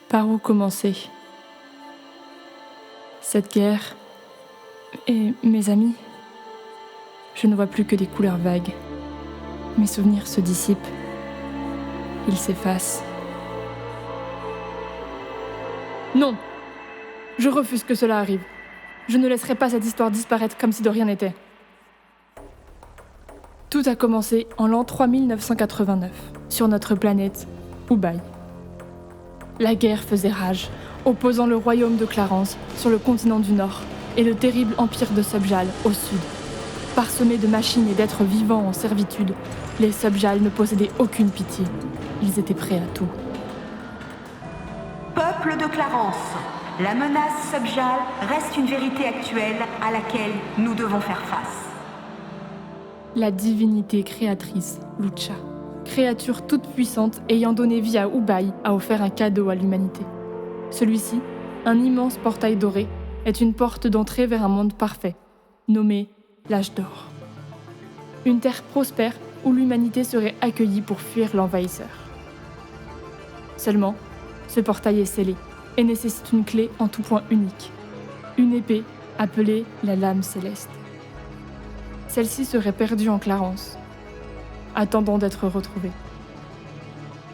Par où commencer ? Cette guerre et mes amis. Je ne vois plus que des couleurs vagues. Mes souvenirs se dissipent. Ils s'effacent. Non ! Je refuse que cela arrive. Je ne laisserai pas cette histoire disparaître comme si de rien n'était. Tout a commencé en l'an 3989, sur notre planète, Ubaï. La guerre faisait rage, opposant le royaume de Clarence sur le continent du Nord et le terrible empire de Subjal au sud. Parsemés de machines et d'êtres vivants en servitude, les Subjal ne possédaient aucune pitié. Ils étaient prêts à tout. Peuple de Clarence, la menace Subjal reste une vérité actuelle à laquelle nous devons faire face. La divinité créatrice, Lucha, créature toute puissante ayant donné vie à Ubaï, a offert un cadeau à l'humanité. Celui-ci, un immense portail doré, est une porte d'entrée vers un monde parfait, nommé l'Âge d'Or. Une terre prospère où l'humanité serait accueillie pour fuir l'envahisseur. Seulement, ce portail est scellé et nécessite une clé en tout point unique. Une épée appelée la Lame Céleste. Celle-ci serait perdue en Clarence, attendant d'être retrouvée.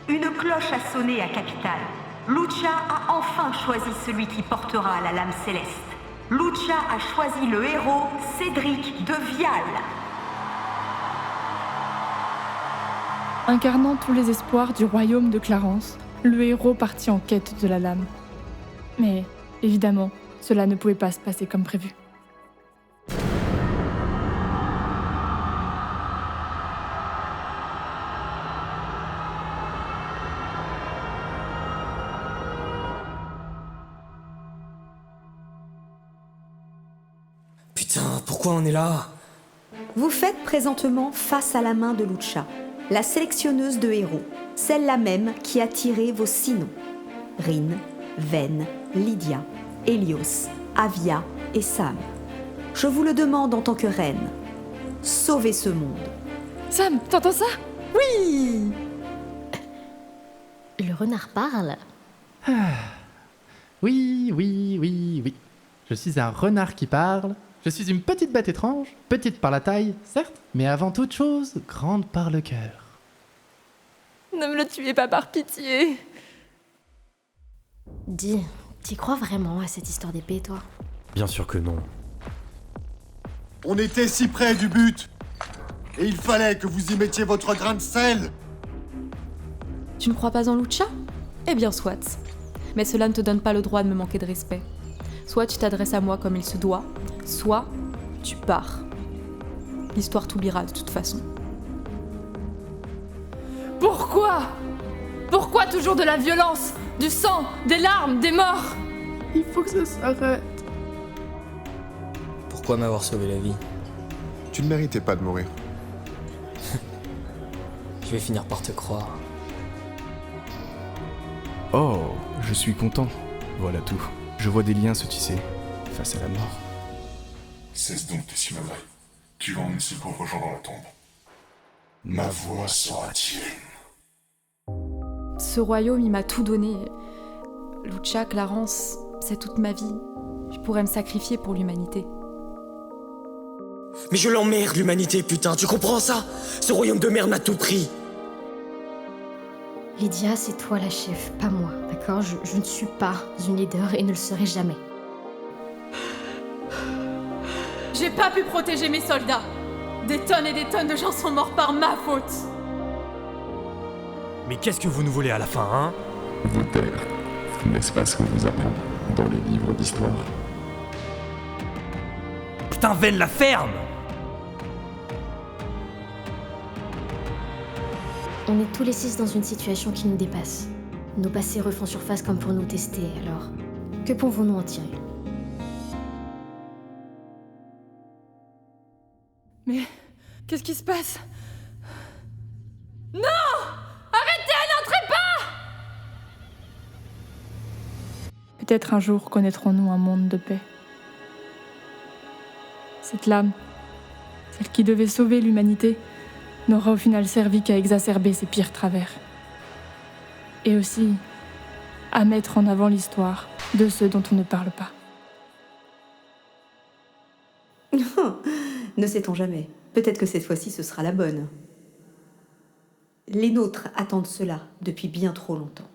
Une cloche a sonné à Capitale. Lucha a enfin choisi celui qui portera la Lame Céleste. Lucha a choisi le héros Cédric de Vial. Incarnant tous les espoirs du royaume de Clarence, le héros partit en quête de la lame. Mais, évidemment, cela ne pouvait pas se passer comme prévu. Putain, pourquoi on est là ? Vous faites présentement face à la main de Lucha, la sélectionneuse de héros, celle-là même qui a tiré vos 6 noms. Rin, Ven, Lydia, Hélios, Avia et Sam. Je vous le demande en tant que reine. Sauvez ce monde. Sam, t'entends ça ? Oui ! Le renard parle. Oui. Je suis un renard qui parle. Je suis une petite bête étrange, petite par la taille, certes, mais avant toute chose, grande par le cœur. Ne me le tuez pas par pitié. Dis, t'y crois vraiment à cette histoire d'épée, toi ? Bien sûr que non. On était si près du but. Et il fallait que vous y mettiez votre grain de sel. Tu ne crois pas en Lucha ? Eh bien, soit. Mais cela ne te donne pas le droit de me manquer de respect. Soit tu t'adresses à moi comme il se doit, soit tu pars. L'histoire t'oubliera de toute façon. Pourquoi ? Pourquoi toujours de la violence, du sang, des larmes, des morts ? Il faut que ça s'arrête. Pourquoi m'avoir sauvé la vie ? Tu ne méritais pas de mourir. Je vais finir par te croire. Oh, je suis content. Voilà tout. Je vois des liens se tisser face à la mort. Cesse donc tes simagrées. Tu vas emmener ces pauvres gens dans la tombe. Ma voix sera tienne. Ce royaume, il m'a tout donné. Lucha, Clarence, c'est toute ma vie. Je pourrais me sacrifier pour l'humanité. Mais je l'emmerde, l'humanité, putain, tu comprends ça ? Ce royaume de merde m'a tout pris. Lydia, c'est toi la chef, pas moi, d'accord ? Je ne suis pas une leader et ne le serai jamais. J'ai pas pu protéger mes soldats. Des tonnes et des tonnes de gens sont morts par ma faute. Mais qu'est-ce que vous nous voulez à la fin, hein ? Vous taire, n'est-ce pas ce qu'on vous apprend dans les livres d'histoire ? Putain, Ven, la ferme ! On est tous les 6 dans une situation qui nous dépasse. Nos passés refont surface comme pour nous tester, alors que pouvons-nous en tirer ? Mais qu'est-ce qui se passe ? Non ! Arrêtez, n'entrez pas ! Peut-être un jour connaîtrons-nous un monde de paix. Cette lame, celle qui devait sauver l'humanité, n'aura au final servi qu'à exacerber ses pires travers. Et aussi à mettre en avant l'histoire de ceux dont on ne parle pas. Ne sait-on jamais. Peut-être que cette fois-ci, ce sera la bonne. Les nôtres attendent cela depuis bien trop longtemps.